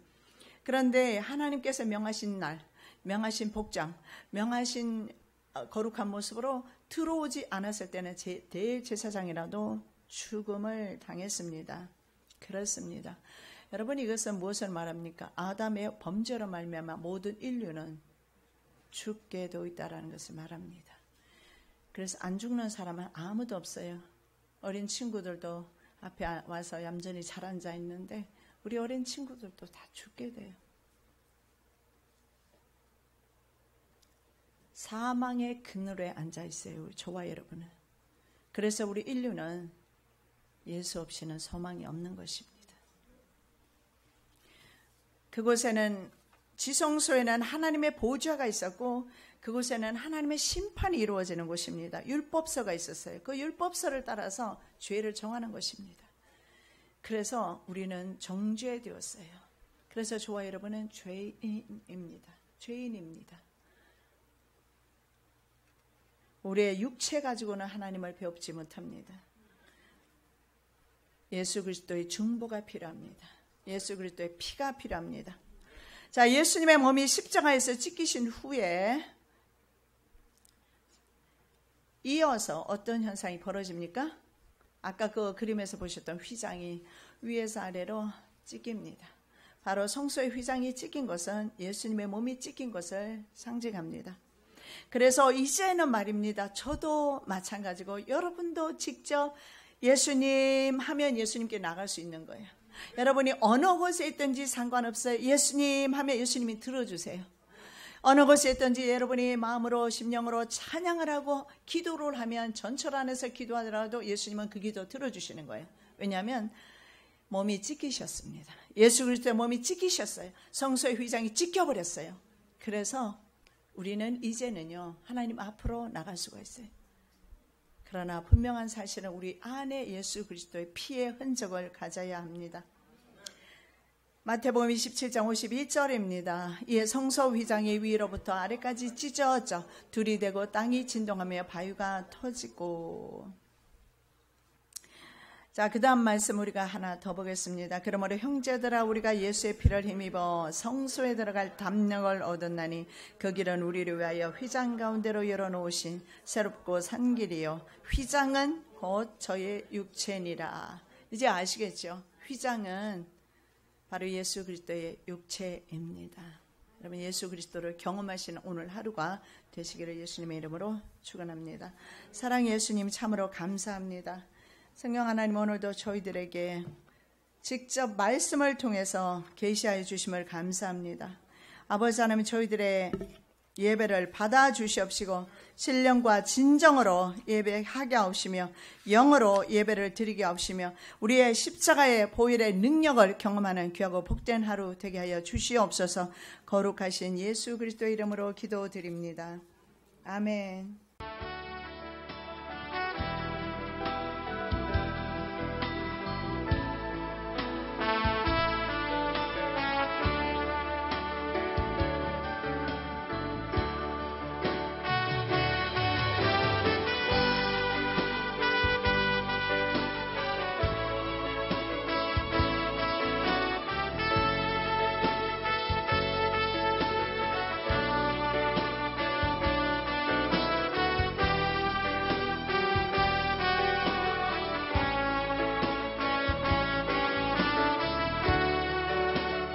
그런데 하나님께서 명하신 날, 명하신 복장, 명하신 거룩한 모습으로 들어오지 않았을 때는 대제사장이라도 죽음을 당했습니다. 그렇습니다. 여러분, 이것은 무엇을 말합니까? 아담의 범죄로 말미암아 모든 인류는 죽게 되어 있다는 것을 말합니다. 그래서 안 죽는 사람은 아무도 없어요. 어린 친구들도 앞에 와서 얌전히 잘 앉아 있는데 우리 어린 친구들도 다 죽게 돼요. 사망의 그늘에 앉아 있어요. 저와 여러분은. 그래서 우리 인류는 예수 없이는 소망이 없는 것입니다. 그곳에는 지성소에는 하나님의 보좌가 있었고 그곳에는 하나님의 심판이 이루어지는 곳입니다. 율법서가 있었어요. 그 율법서를 따라서 죄를 정하는 것입니다. 그래서 우리는 정죄되었어요. 그래서 저와 여러분은 죄인입니다. 죄인입니다. 우리의 육체 가지고는 하나님을 배웁지 못합니다. 예수 그리스도의 중보가 필요합니다. 예수 그리스도의 피가 필요합니다. 자, 예수님의 몸이 십자가에서 찢기신 후에 이어서 어떤 현상이 벌어집니까? 아까 그 그림에서 보셨던 휘장이 위에서 아래로 찢깁니다. 바로 성소의 휘장이 찢긴 것은 예수님의 몸이 찢긴 것을 상징합니다. 그래서 이제는 말입니다. 저도 마찬가지고 여러분도 직접 예수님 하면 예수님께 나갈 수 있는 거예요. 여러분이 어느 곳에 있든지 상관없어요. 예수님 하면 예수님이 들어주세요. 어느 곳에 있든지 여러분이 마음으로 심령으로 찬양을 하고 기도를 하면 전철 안에서 기도하더라도 예수님은 그 기도 들어주시는 거예요. 왜냐하면 몸이 찢기셨습니다. 예수 그리스도의 몸이 찢기셨어요. 성소의 휘장이 찢겨버렸어요. 그래서 우리는 이제는요 하나님 앞으로 나갈 수가 있어요. 그러나 분명한 사실은 우리 안에 예수 그리스도의 피의 흔적을 가져야 합니다. 마태복음 27장 51절입니다. 이에 성소 휘장이 위로부터 아래까지 찢어져 둘이 되고 땅이 진동하며 바위가 터지고. 자, 그 다음 말씀 우리가 하나 더 보겠습니다. 그러므로 형제들아 우리가 예수의 피를 힘입어 성소에 들어갈 담력을 얻었나니 그 길은 우리를 위하여 휘장 가운데로 열어놓으신 새롭고 산 길이요 휘장은 곧 저의 육체니라. 이제 아시겠죠? 휘장은 바로 예수 그리스도의 육체입니다. 여러분 예수 그리스도를 경험하시는 오늘 하루가 되시기를 예수님의 이름으로 축원합니다. 사랑의 예수님 참으로 감사합니다. 성령 하나님 오늘도 저희들에게 직접 말씀을 통해서 계시하여 주심을 감사합니다. 아버지 하나님 저희들의 예배를 받아주시옵시고 신령과 진정으로 예배하게 하옵시며 영으로 예배를 드리게 하옵시며 우리의 십자가의 보혈의 능력을 경험하는 귀하고 복된 하루 되게 하여 주시옵소서. 거룩하신 예수 그리스도의 이름으로 기도드립니다. 아멘.